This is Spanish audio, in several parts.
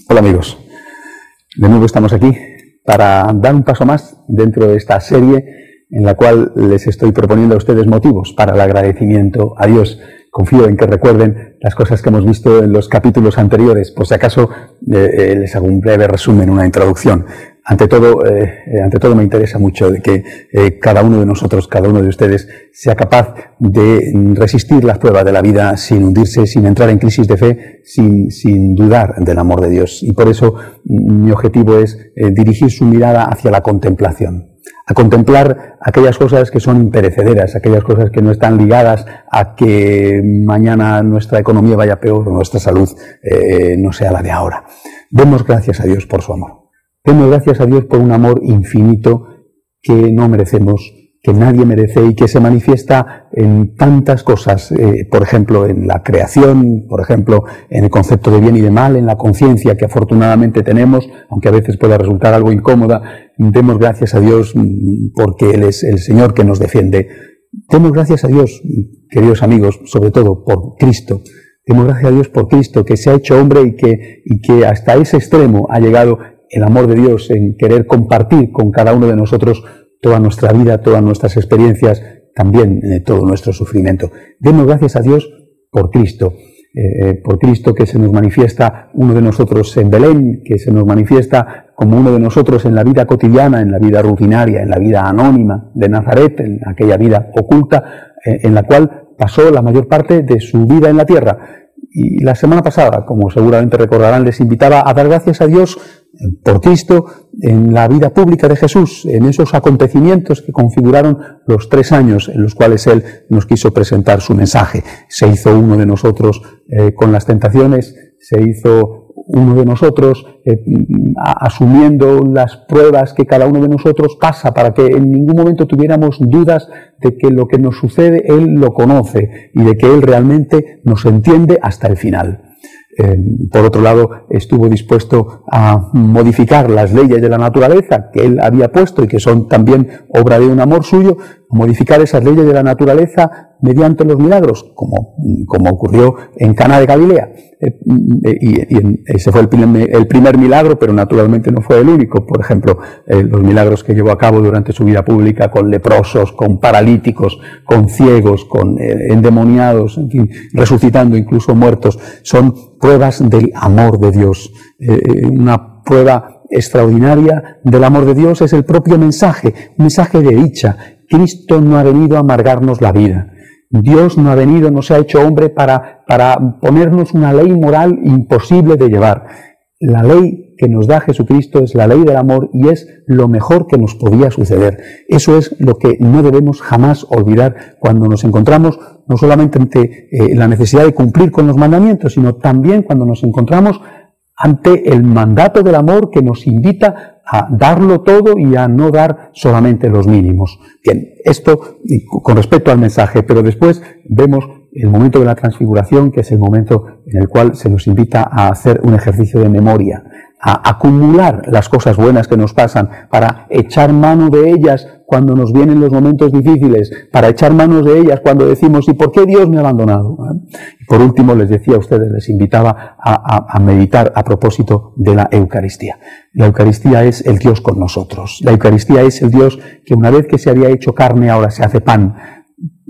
Hola amigos, de nuevo estamos aquí para dar un paso más dentro de esta serie en la cual les estoy proponiendo a ustedes motivos para el agradecimiento a Dios. Confío en que recuerden las cosas que hemos visto en los capítulos anteriores, por si acaso les hago un breve resumen, una introducción. Ante todo me interesa mucho de que cada uno de nosotros, cada uno de ustedes, sea capaz de resistir las pruebas de la vida sin hundirse, sin entrar en crisis de fe, sin dudar del amor de Dios. Y por eso mi objetivo es dirigir su mirada hacia la contemplación. A contemplar aquellas cosas que son imperecederas, aquellas cosas que no están ligadas a que mañana nuestra economía vaya peor o nuestra salud no sea la de ahora. Demos gracias a Dios por su amor. Demos gracias a Dios por un amor infinito que no merecemos, que nadie merece y que se manifiesta en tantas cosas, por ejemplo en la creación, por ejemplo en el concepto de bien y de mal, en la conciencia que afortunadamente tenemos, aunque a veces pueda resultar algo incómoda. Demos gracias a Dios porque Él es el Señor que nos defiende. Demos gracias a Dios, queridos amigos, sobre todo por Cristo. Demos gracias a Dios por Cristo, que se ha hecho hombre y que hasta ese extremo ha llegado el amor de Dios en querer compartir con cada uno de nosotros toda nuestra vida, todas nuestras experiencias, también todo nuestro sufrimiento. Demos gracias a Dios por Cristo que se nos manifiesta uno de nosotros en Belén, que se nos manifiesta como uno de nosotros en la vida cotidiana, en la vida rutinaria, en la vida anónima de Nazaret, en aquella vida oculta en la cual pasó la mayor parte de su vida en la tierra. Y la semana pasada, como seguramente recordarán, les invitaba a dar gracias a Dios por Cristo en la vida pública de Jesús, en esos acontecimientos que configuraron los 3 años en los cuales Él nos quiso presentar su mensaje. Se hizo uno de nosotros con las tentaciones, se hizo uno de nosotros asumiendo las pruebas que cada uno de nosotros pasa, para que en ningún momento tuviéramos dudas de que lo que nos sucede Él lo conoce y de que Él realmente nos entiende hasta el final. Por otro lado, estuvo dispuesto a modificar las leyes de la naturaleza que Él había puesto y que son también obra de un amor suyo, a modificar esas leyes de la naturaleza mediante los milagros, como ocurrió en Caná de Galilea. Ese fue el primer milagro, pero naturalmente no fue el único. Por ejemplo, los milagros que llevó a cabo durante su vida pública con leprosos, con paralíticos, con ciegos, con endemoniados, en fin, resucitando incluso muertos, son pruebas del amor de Dios. Una prueba extraordinaria del amor de Dios es el propio mensaje, un mensaje de dicha. Cristo no ha venido a amargarnos la vida. Dios no ha venido, no se ha hecho hombre para ponernos una ley moral imposible de llevar. La ley que nos da Jesucristo es la ley del amor y es lo mejor que nos podía suceder. Eso es lo que no debemos jamás olvidar cuando nos encontramos no solamente ante la necesidad de cumplir con los mandamientos, sino también cuando nos encontramos ante el mandato del amor que nos invita a darlo todo y a no dar solamente los mínimos. Bien, esto con respecto al mensaje, pero después vemos el momento de la transfiguración, que es el momento en el cual se nos invita a hacer un ejercicio de memoria, a acumular las cosas buenas que nos pasan, para echar mano de ellas cuando nos vienen los momentos difíciles, para echar manos de ellas cuando decimos ¿y por qué Dios me ha abandonado? Y por último, les decía a ustedes, les invitaba a meditar a propósito de la Eucaristía. La Eucaristía es el Dios con nosotros. La Eucaristía es el Dios que una vez que se había hecho carne ahora se hace pan.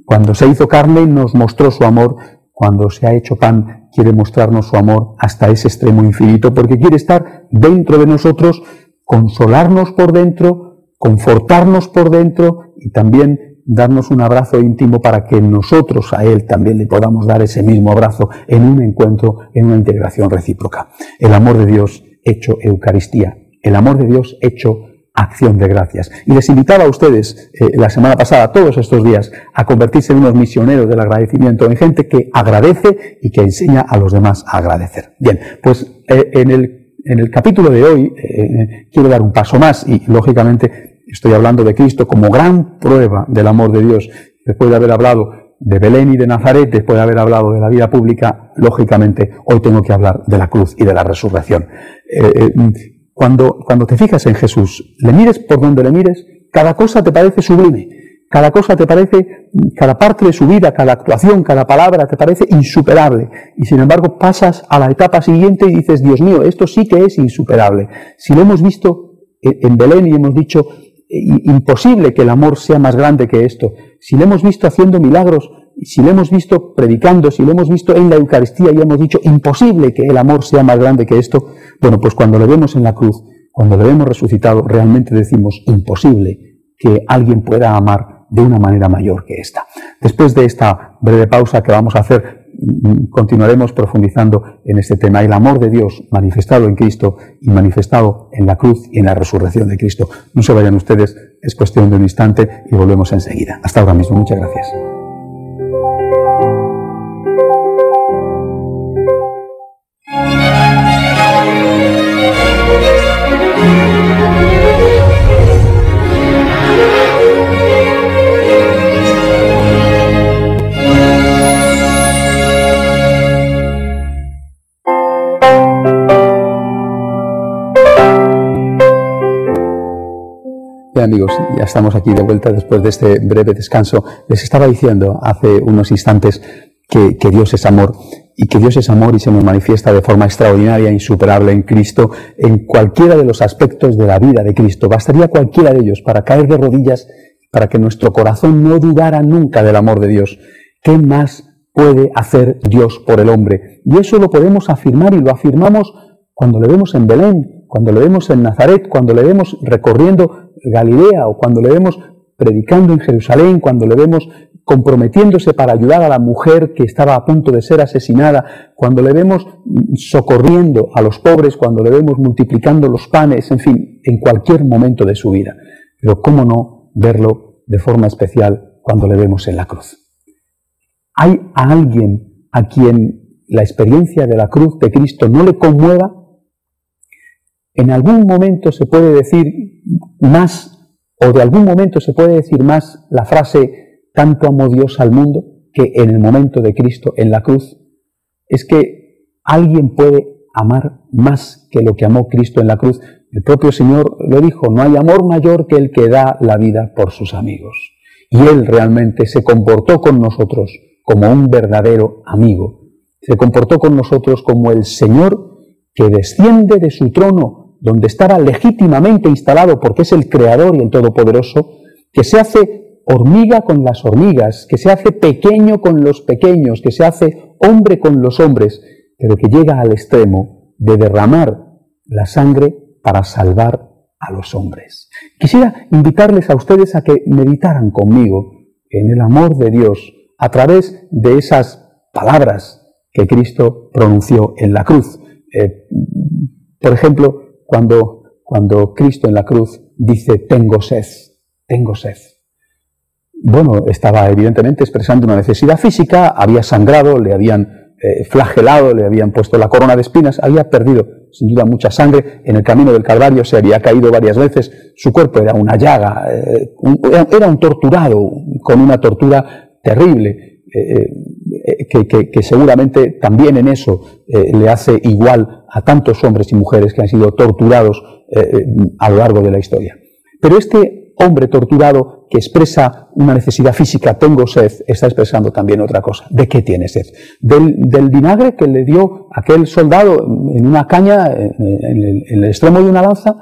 Cuando se hizo carne nos mostró su amor. Cuando se ha hecho pan quiere mostrarnos su amor hasta ese extremo infinito, porque quiere estar dentro de nosotros, consolarnos por dentro, confortarnos por dentro y también darnos un abrazo íntimo para que nosotros a Él también le podamos dar ese mismo abrazo en un encuentro, en una integración recíproca. El amor de Dios hecho Eucaristía, el amor de Dios hecho acción de gracias. Y les invitaba a ustedes la semana pasada, todos estos días, a convertirse en unos misioneros del agradecimiento, en gente que agradece y que enseña a los demás a agradecer. Bien, pues en el capítulo de hoy quiero dar un paso más y, lógicamente, estoy hablando de Cristo como gran prueba del amor de Dios. Después de haber hablado de Belén y de Nazaret, después de haber hablado de la vida pública, lógicamente, hoy tengo que hablar de la cruz y de la resurrección. Cuando te fijas en Jesús, le mires por donde le mires, cada cosa te parece sublime, Cada cosa te parece, cada parte de su vida, cada actuación, cada palabra te parece insuperable. Y sin embargo pasas a la etapa siguiente y dices, Dios mío, esto sí que es insuperable. Si lo hemos visto en Belén y hemos dicho, imposible que el amor sea más grande que esto. Si lo hemos visto haciendo milagros, si lo hemos visto predicando, si lo hemos visto en la Eucaristía y hemos dicho, imposible que el amor sea más grande que esto, bueno, pues cuando lo vemos en la cruz, cuando lo vemos resucitado, realmente decimos, imposible que alguien pueda amar de una manera mayor que esta. Después de esta breve pausa que vamos a hacer, continuaremos profundizando en este tema, el amor de Dios manifestado en Cristo y manifestado en la cruz y en la resurrección de Cristo. No se vayan ustedes, es cuestión de un instante y volvemos enseguida. Hasta ahora mismo, muchas gracias. Bien, amigos, ya estamos aquí de vuelta después de este breve descanso. Les estaba diciendo hace unos instantes que Dios es amor y que Dios es amor y se nos manifiesta de forma extraordinaria e insuperable en Cristo, en cualquiera de los aspectos de la vida de Cristo. Bastaría cualquiera de ellos para caer de rodillas, para que nuestro corazón no dudara nunca del amor de Dios. ¿Qué más puede hacer Dios por el hombre? Y eso lo podemos afirmar y lo afirmamos cuando le vemos en Belén, cuando le vemos en Nazaret, cuando le vemos recorriendo Galilea o cuando le vemos predicando en Jerusalén, cuando le vemos comprometiéndose para ayudar a la mujer que estaba a punto de ser asesinada, cuando le vemos socorriendo a los pobres, cuando le vemos multiplicando los panes, en fin, en cualquier momento de su vida. Pero cómo no verlo de forma especial cuando le vemos en la cruz. ¿Hay a alguien a quien la experiencia de la cruz de Cristo no le conmueva? En algún momento se puede decir más, o de algún momento se puede decir más la frase tanto amó Dios al mundo que en el momento de Cristo en la cruz. Es que alguien puede amar más que lo que amó Cristo en la cruz. El propio Señor lo dijo, no hay amor mayor que el que da la vida por sus amigos. Y Él realmente se comportó con nosotros como un verdadero amigo. Se comportó con nosotros como el Señor que desciende de su trono, donde estaba legítimamente instalado porque es el Creador y el Todopoderoso, que se hace hormiga con las hormigas, que se hace pequeño con los pequeños, que se hace hombre con los hombres, pero que llega al extremo de derramar la sangre para salvar a los hombres. Quisiera invitarles a ustedes a que meditaran conmigo en el amor de Dios a través de esas palabras que Cristo pronunció en la cruz. Por ejemplo, cuando Cristo en la cruz dice, tengo sed, tengo sed. Bueno, estaba evidentemente expresando una necesidad física, había sangrado, le habían flagelado, le habían puesto la corona de espinas, había perdido sin duda mucha sangre, en el camino del Calvario se había caído varias veces, su cuerpo era una llaga, era un torturado, con una tortura terrible, que seguramente también en eso le hace igual a tantos hombres y mujeres que han sido torturados a lo largo de la historia. Pero este hombre torturado que expresa una necesidad física, tengo sed, está expresando también otra cosa. ¿De qué tiene sed? ¿Del vinagre que le dio aquel soldado en una caña, en el extremo de una lanza?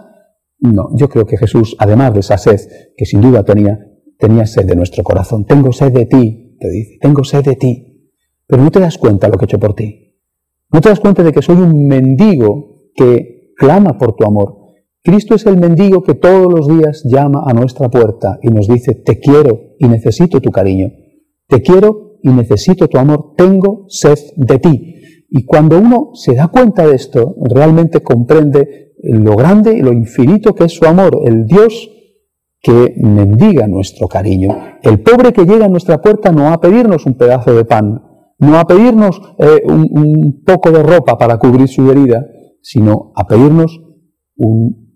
No, yo creo que Jesús, además de esa sed que sin duda tenía sed de nuestro corazón. Tengo sed de ti, te dice, tengo sed de ti. Pero no te das cuenta de lo que he hecho por ti. No te das cuenta de que soy un mendigo que clama por tu amor. Cristo es el mendigo que todos los días llama a nuestra puerta y nos dice, te quiero y necesito tu cariño. Te quiero y necesito tu amor. Tengo sed de ti. Y cuando uno se da cuenta de esto, realmente comprende lo grande y lo infinito que es su amor. El Dios que mendiga nuestro cariño. El pobre que llega a nuestra puerta no va a pedirnos un pedazo de pan, no a pedirnos un poco de ropa para cubrir su herida, sino a pedirnos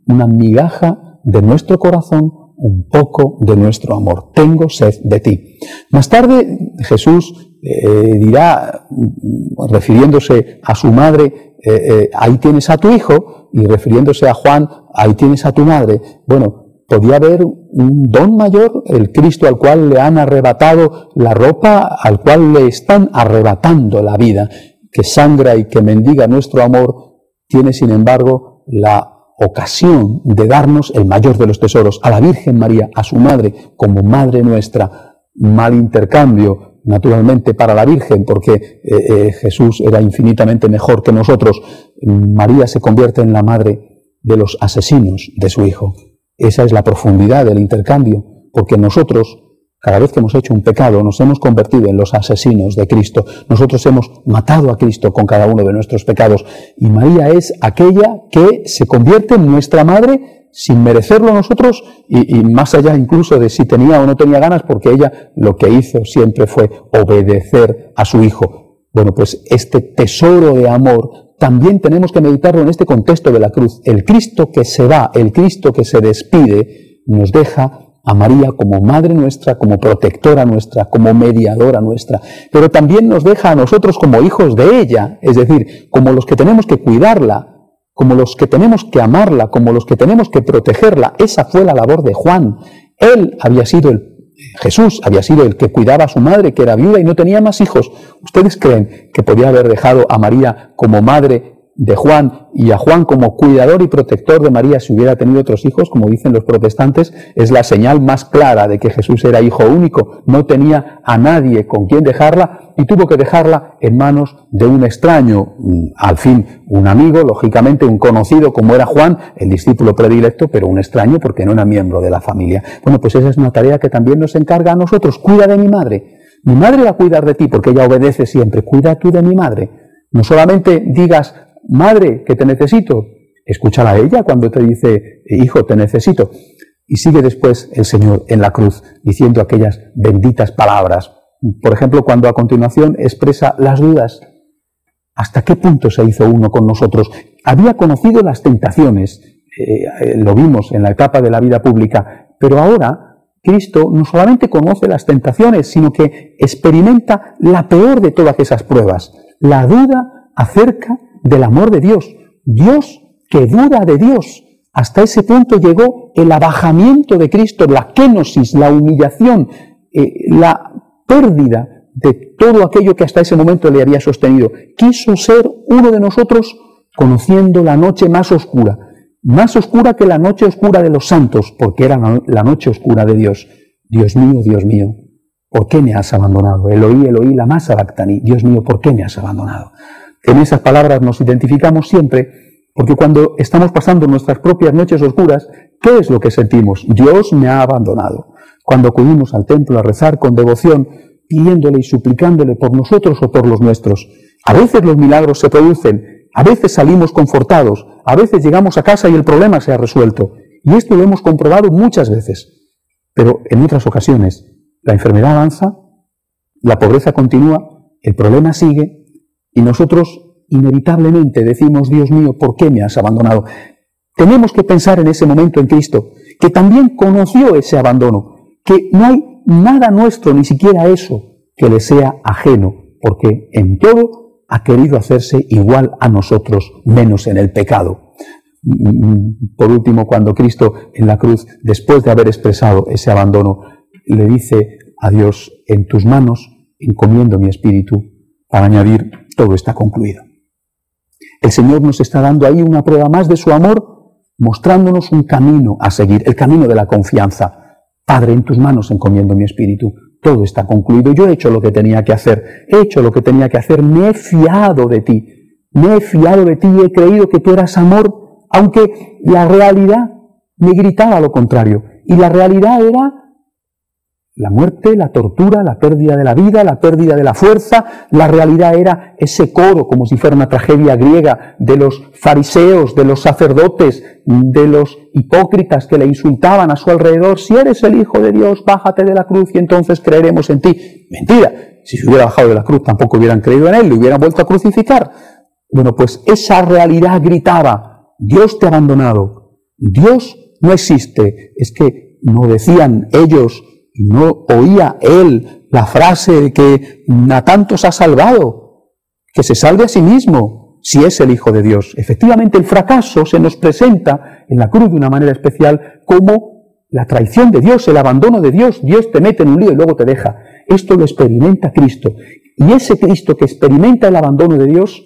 una migaja de nuestro corazón, un poco de nuestro amor. Tengo sed de ti. Más tarde Jesús dirá, refiriéndose a su madre, ahí tienes a tu hijo, y refiriéndose a Juan, ahí tienes a tu madre. Bueno, ¿podía haber un don mayor? El Cristo al cual le han arrebatado la ropa, al cual le están arrebatando la vida, que sangra y que mendiga nuestro amor, tiene sin embargo la ocasión de darnos el mayor de los tesoros, a la Virgen María, a su madre, como madre nuestra. Mal intercambio, naturalmente, para la Virgen, porque Jesús era infinitamente mejor que nosotros. María se convierte en la madre de los asesinos de su Hijo. Esa es la profundidad del intercambio, porque nosotros, cada vez que hemos hecho un pecado, nos hemos convertido en los asesinos de Cristo. Nosotros hemos matado a Cristo con cada uno de nuestros pecados. Y María es aquella que se convierte en nuestra madre sin merecerlo nosotros y más allá incluso de si tenía o no tenía ganas, porque ella lo que hizo siempre fue obedecer a su Hijo. Bueno, pues este tesoro de amor también tenemos que meditarlo en este contexto de la cruz. El Cristo que se va, el Cristo que se despide, nos deja a María como madre nuestra, como protectora nuestra, como mediadora nuestra, pero también nos deja a nosotros como hijos de ella, es decir, como los que tenemos que cuidarla, como los que tenemos que amarla, como los que tenemos que protegerla. Esa fue la labor de Juan. Jesús había sido el que cuidaba a su madre, que era viuda y no tenía más hijos. ¿Ustedes creen que podía haber dejado a María como madre de Juan y a Juan como cuidador y protector de María si hubiera tenido otros hijos? Como dicen los protestantes, es la señal más clara de que Jesús era hijo único. No tenía a nadie con quien dejarla y tuvo que dejarla en manos de un extraño, al fin un amigo, lógicamente un conocido como era Juan, el discípulo predilecto, pero un extraño porque no era miembro de la familia. Bueno, pues esa es una tarea que también nos encarga a nosotros. Cuida de mi madre. Mi madre va a cuidar de ti porque ella obedece siempre. Cuida tú de mi madre. No solamente digas, madre, que te necesito. Escúchala a ella cuando te dice, hijo, te necesito. Y sigue después el Señor en la cruz diciendo aquellas benditas palabras. Por ejemplo, cuando a continuación expresa las dudas. ¿Hasta qué punto se hizo uno con nosotros? Había conocido las tentaciones, lo vimos en la etapa de la vida pública, pero ahora Cristo no solamente conoce las tentaciones, sino que experimenta la peor de todas esas pruebas, la duda acerca del amor de Dios. Dios que duda de Dios. Hasta ese punto llegó el abajamiento de Cristo, la kénosis, la humillación, la pérdida de todo aquello que hasta ese momento le había sostenido. Quiso ser uno de nosotros conociendo la noche más oscura que la noche oscura de los santos, porque era la noche oscura de Dios. Dios mío, ¿por qué me has abandonado? Eloí, Eloí, lama sabactani. Dios mío, ¿por qué me has abandonado? En esas palabras nos identificamos siempre, porque cuando estamos pasando nuestras propias noches oscuras, ¿qué es lo que sentimos? Dios me ha abandonado. Cuando acudimos al templo a rezar con devoción, pidiéndole y suplicándole por nosotros o por los nuestros. A veces los milagros se producen, a veces salimos confortados, a veces llegamos a casa y el problema se ha resuelto. Y esto lo hemos comprobado muchas veces. Pero en otras ocasiones, la enfermedad avanza, la pobreza continúa, el problema sigue, y nosotros inevitablemente decimos, Dios mío, ¿por qué me has abandonado? Tenemos que pensar en ese momento en Cristo, que también conoció ese abandono, que no hay nada nuestro, ni siquiera eso, que le sea ajeno, porque en todo ha querido hacerse igual a nosotros, menos en el pecado. Por último, cuando Cristo en la cruz, después de haber expresado ese abandono, le dice a Dios, en tus manos encomiendo mi espíritu, para añadir, todo está concluido. El Señor nos está dando ahí una prueba más de su amor, mostrándonos un camino a seguir, el camino de la confianza. Padre, en tus manos encomiendo mi espíritu, todo está concluido, yo he hecho lo que tenía que hacer, me he fiado de ti y he creído que tú eras amor, aunque la realidad me gritaba lo contrario, y la realidad era la muerte, la tortura, la pérdida de la vida, la pérdida de la fuerza. La realidad era ese coro, como si fuera una tragedia griega, de los fariseos, de los sacerdotes, de los hipócritas que le insultaban a su alrededor. Si eres el Hijo de Dios, bájate de la cruz y entonces creeremos en ti. Mentira. Si se hubiera bajado de la cruz tampoco hubieran creído en él, le hubieran vuelto a crucificar. Bueno, pues esa realidad gritaba, Dios te ha abandonado, Dios no existe. Es que no decían ellos, no oía él la frase de que a tantos ha salvado, que se salve a sí mismo, si es el Hijo de Dios. Efectivamente, el fracaso se nos presenta en la cruz de una manera especial como la traición de Dios, el abandono de Dios. Dios te mete en un lío y luego te deja. Esto lo experimenta Cristo. Y ese Cristo que experimenta el abandono de Dios,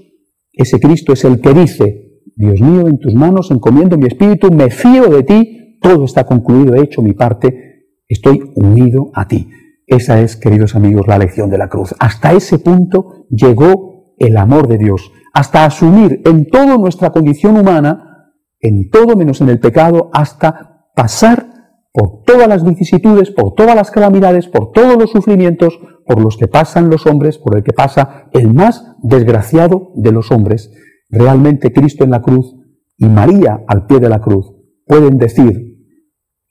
ese Cristo es el que dice: Dios mío, en tus manos encomiendo mi espíritu, me fío de ti, todo está concluido, he hecho mi parte, estoy unido a ti. Esa es, queridos amigos, la lección de la cruz. Hasta ese punto llegó el amor de Dios, hasta asumir en toda nuestra condición humana, en todo menos en el pecado, hasta pasar por todas las vicisitudes, por todas las calamidades, por todos los sufrimientos por los que pasan los hombres, por el que pasa el más desgraciado de los hombres. Realmente Cristo en la cruz y María al pie de la cruz pueden decir: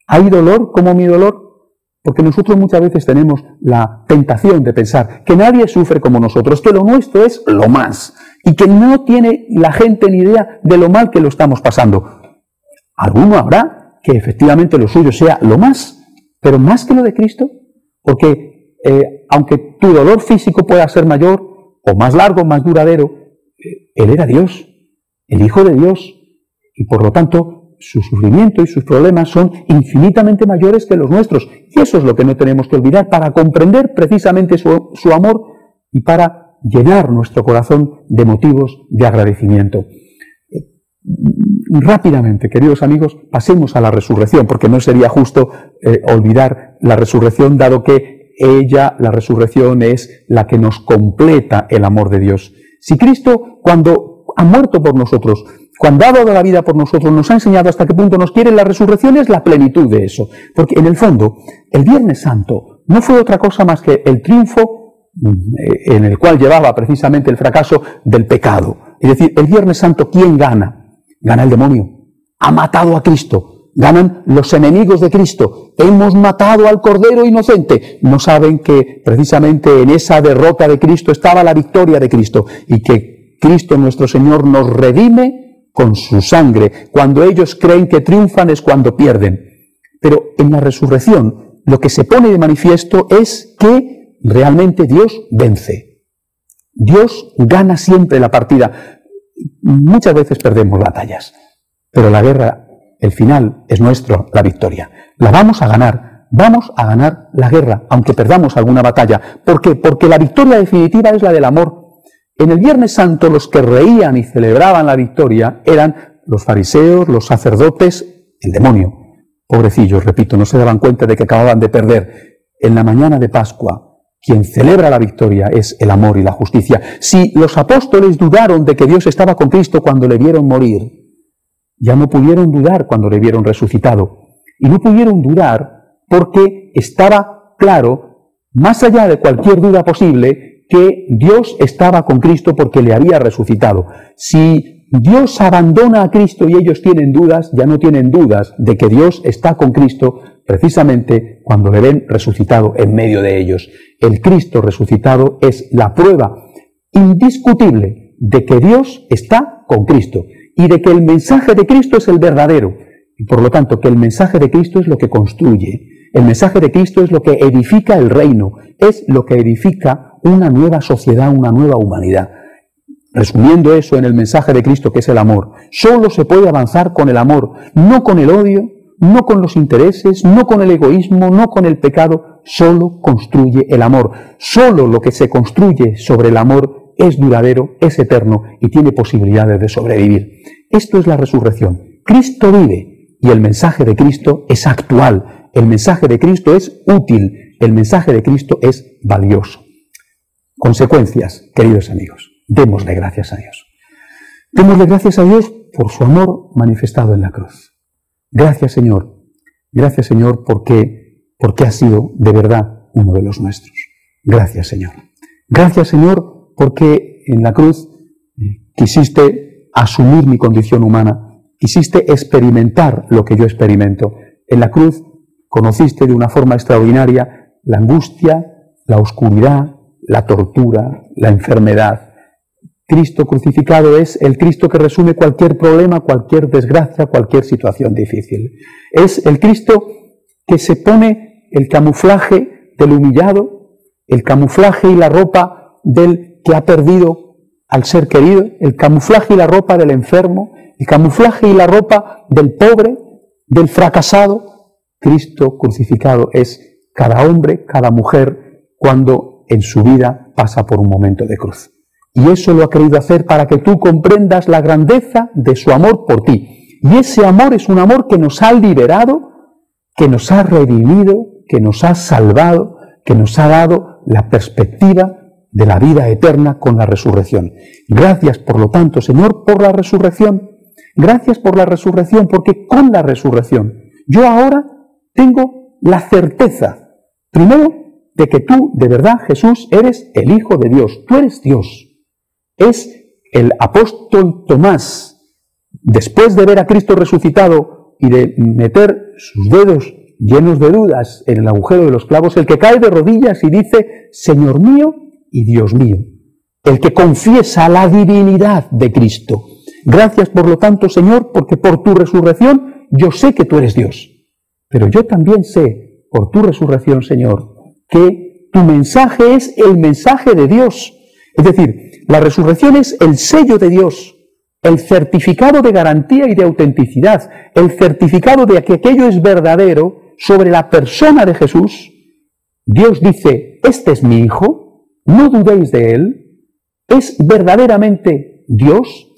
¿hay dolor como mi dolor? Porque nosotros muchas veces tenemos la tentación de pensar que nadie sufre como nosotros, que lo nuestro es lo más, y que no tiene la gente ni idea de lo mal que lo estamos pasando. Alguno habrá que efectivamente lo suyo sea lo más, pero más que lo de Cristo, porque aunque tu dolor físico pueda ser mayor, o más largo, más duradero, Él era Dios, el Hijo de Dios, y por lo tanto su sufrimiento y sus problemas son infinitamente mayores que los nuestros. Y eso es lo que no tenemos que olvidar para comprender precisamente su amor y para llenar nuestro corazón de motivos de agradecimiento. Rápidamente, queridos amigos, pasemos a la resurrección, porque no sería justo olvidar la resurrección, dado que ella, la resurrección, es la que nos completa el amor de Dios. Si Cristo, cuando ha muerto por nosotros, cuando ha dado la vida por nosotros, nos ha enseñado hasta qué punto nos quiere, la resurrección es la plenitud de eso. Porque en el fondo, el Viernes Santo no fue otra cosa más que el triunfo en el cual llevaba precisamente el fracaso del pecado. Es decir, el Viernes Santo, ¿quién gana? Gana el demonio. Ha matado a Cristo. Ganan los enemigos de Cristo. Hemos matado al Cordero inocente. No saben que precisamente en esa derrota de Cristo estaba la victoria de Cristo, y que Cristo nuestro Señor nos redime con su sangre. Cuando ellos creen que triunfan es cuando pierden. Pero en la resurrección lo que se pone de manifiesto es que realmente Dios vence. Dios gana siempre la partida. Muchas veces perdemos batallas, pero la guerra, el final, es nuestro, la victoria. La vamos a ganar la guerra, aunque perdamos alguna batalla. ¿Por qué? Porque la victoria definitiva es la del amor. En el Viernes Santo los que reían y celebraban la victoria eran los fariseos, los sacerdotes, el demonio. Pobrecillos, repito, no se daban cuenta de que acababan de perder. En la mañana de Pascua, quien celebra la victoria es el amor y la justicia. Si los apóstoles dudaron de que Dios estaba con Cristo cuando le vieron morir, ya no pudieron dudar cuando le vieron resucitado. Y no pudieron dudar porque estaba claro, más allá de cualquier duda posible, que Dios estaba con Cristo porque le había resucitado. Si Dios abandona a Cristo y ellos tienen dudas, ya no tienen dudas de que Dios está con Cristo precisamente cuando le ven resucitado en medio de ellos. El Cristo resucitado es la prueba indiscutible de que Dios está con Cristo y de que el mensaje de Cristo es el verdadero. Y por lo tanto, que el mensaje de Cristo es lo que construye. El mensaje de Cristo es lo que edifica el reino, es lo que edifica una nueva sociedad, una nueva humanidad. Resumiendo eso en el mensaje de Cristo, que es el amor, solo se puede avanzar con el amor, no con el odio, no con los intereses, no con el egoísmo, no con el pecado, solo construye el amor. Solo lo que se construye sobre el amor es duradero, es eterno y tiene posibilidades de sobrevivir. Esto es la resurrección. Cristo vive y el mensaje de Cristo es actual. El mensaje de Cristo es útil. El mensaje de Cristo es valioso. Consecuencias, queridos amigos. Démosle gracias a Dios. Démosle gracias a Dios por su amor manifestado en la cruz. Gracias, Señor. Gracias, Señor, porque has sido de verdad uno de los nuestros. Gracias, Señor. Gracias, Señor, porque en la cruz quisiste asumir mi condición humana, quisiste experimentar lo que yo experimento. En la cruz conociste de una forma extraordinaria la angustia, la oscuridad, la tortura, la enfermedad. Cristo crucificado es el Cristo que resume cualquier problema, cualquier desgracia, cualquier situación difícil. Es el Cristo que se pone el camuflaje del humillado, el camuflaje y la ropa del que ha perdido al ser querido, el camuflaje y la ropa del enfermo, el camuflaje y la ropa del pobre, del fracasado, Cristo crucificado es cada hombre, cada mujer, cuando en su vida pasa por un momento de cruz. Y eso lo ha querido hacer para que tú comprendas la grandeza de su amor por ti. Y ese amor es un amor que nos ha liberado, que nos ha redimido, que nos ha salvado, que nos ha dado la perspectiva de la vida eterna con la resurrección. Gracias, por lo tanto, Señor, por la resurrección. Gracias por la resurrección, porque con la resurrección yo ahora tengo la certeza, primero, de que tú, de verdad, Jesús, eres el Hijo de Dios. Tú eres Dios. Es el apóstol Tomás, después de ver a Cristo resucitado y de meter sus dedos llenos de dudas en el agujero de los clavos, el que cae de rodillas y dice, Señor mío y Dios mío. El que confiesa la divinidad de Cristo. Gracias, por lo tanto, Señor, porque por tu resurrección yo sé que tú eres Dios. Pero yo también sé, por tu resurrección, Señor, que tu mensaje es el mensaje de Dios. Es decir, la resurrección es el sello de Dios, el certificado de garantía y de autenticidad, el certificado de que aquello es verdadero sobre la persona de Jesús. Dios dice, este es mi Hijo, no dudéis de él, es verdaderamente Dios,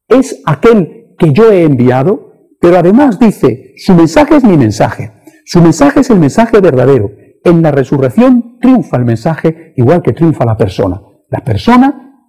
es aquel que yo he enviado, pero además dice, su mensaje es mi mensaje, su mensaje es el mensaje verdadero. En la resurrección triunfa el mensaje igual que triunfa la persona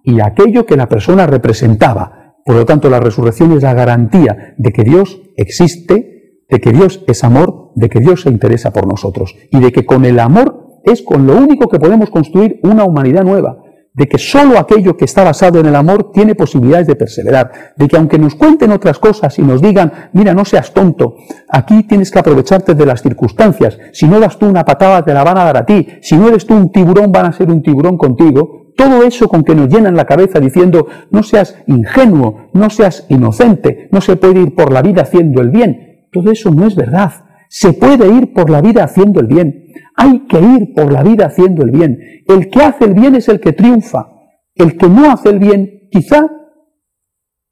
y aquello que la persona representaba. Por lo tanto, la resurrección es la garantía de que Dios existe, de que Dios es amor, de que Dios se interesa por nosotros y de que con el amor es con lo único que podemos construir una humanidad nueva, de que solo aquello que está basado en el amor tiene posibilidades de perseverar, de que aunque nos cuenten otras cosas y nos digan, mira, no seas tonto, aquí tienes que aprovecharte de las circunstancias, si no das tú una patada te la van a dar a ti, si no eres tú un tiburón van a ser un tiburón contigo, todo eso con que nos llenan la cabeza diciendo, no seas ingenuo, no seas inocente, no se puede ir por la vida haciendo el bien, todo eso no es verdad. Se puede ir por la vida haciendo el bien. Hay que ir por la vida haciendo el bien. El que hace el bien es el que triunfa. El que no hace el bien quizá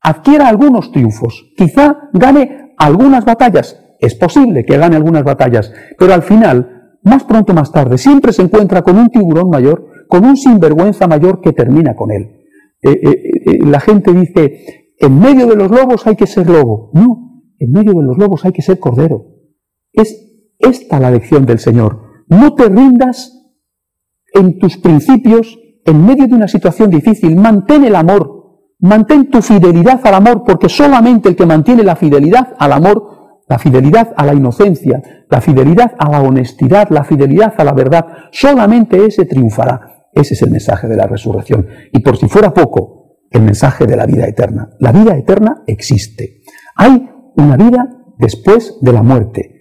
adquiera algunos triunfos, quizá gane algunas batallas. Es posible que gane algunas batallas, pero al final, más pronto o más tarde, siempre se encuentra con un tiburón mayor, con un sinvergüenza mayor que termina con él. La gente dice, en medio de los lobos hay que ser lobo. No, en medio de los lobos hay que ser cordero. Es esta la lección del Señor. No te rindas en tus principios en medio de una situación difícil. Mantén el amor, mantén tu fidelidad al amor, porque solamente el que mantiene la fidelidad al amor, la fidelidad a la inocencia, la fidelidad a la honestidad, la fidelidad a la verdad, solamente ese triunfará. Ese es el mensaje de la resurrección. Y por si fuera poco, el mensaje de la vida eterna. La vida eterna existe. Hay una vida después de la muerte.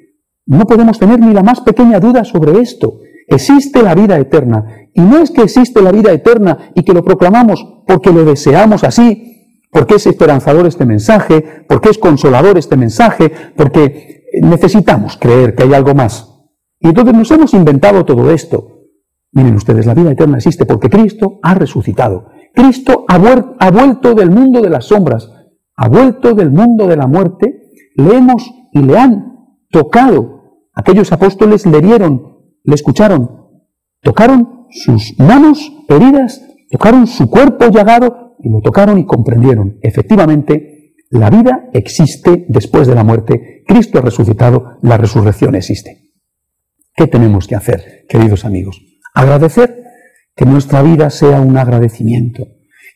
No podemos tener ni la más pequeña duda sobre esto. Existe la vida eterna. Y no es que existe la vida eterna y que lo proclamamos porque lo deseamos así, porque es esperanzador este mensaje, porque es consolador este mensaje, porque necesitamos creer que hay algo más. Y entonces nos hemos inventado todo esto. Miren ustedes, la vida eterna existe porque Cristo ha resucitado. Cristo ha vuelto del mundo de las sombras, ha vuelto del mundo de la muerte. Le hemos y le han tocado. Aquellos apóstoles le vieron, le escucharon, tocaron sus manos heridas, tocaron su cuerpo llagado y lo tocaron y comprendieron. Efectivamente, la vida existe después de la muerte. Cristo ha resucitado, la resurrección existe. ¿Qué tenemos que hacer, queridos amigos? Agradecer, que nuestra vida sea un agradecimiento,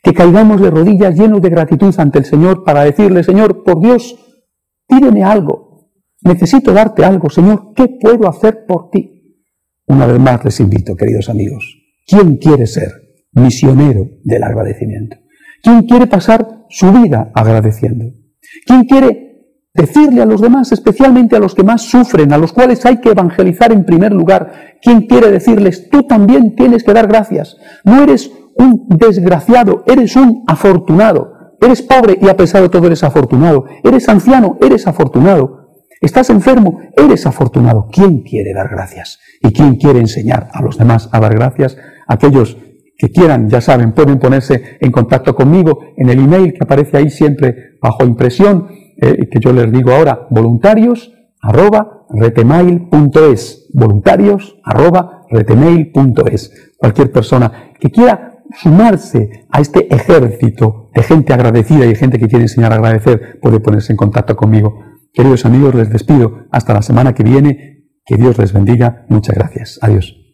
que caigamos de rodillas llenos de gratitud ante el Señor para decirle, Señor, por Dios, pídeme algo. Necesito darte algo, Señor. ¿Qué puedo hacer por ti? Una vez más les invito, queridos amigos. ¿Quién quiere ser misionero del agradecimiento? ¿Quién quiere pasar su vida agradeciendo? ¿Quién quiere decirle a los demás, especialmente a los que más sufren, a los cuales hay que evangelizar en primer lugar? ¿Quién quiere decirles, tú también tienes que dar gracias? No eres un desgraciado, eres un afortunado. Eres pobre y a pesar de todo eres afortunado. Eres anciano, eres afortunado. Estás enfermo, eres afortunado. ¿Quién quiere dar gracias? ¿Y quién quiere enseñar a los demás a dar gracias? Aquellos que quieran, ya saben, pueden ponerse en contacto conmigo en el email que aparece ahí siempre bajo impresión, que yo les digo ahora, voluntarios, voluntarios@retemail.es, voluntarios@retemail.es. Cualquier persona que quiera sumarse a este ejército de gente agradecida y gente que quiere enseñar a agradecer puede ponerse en contacto conmigo. Queridos amigos, les despido hasta la semana que viene. Que Dios les bendiga. Muchas gracias. Adiós.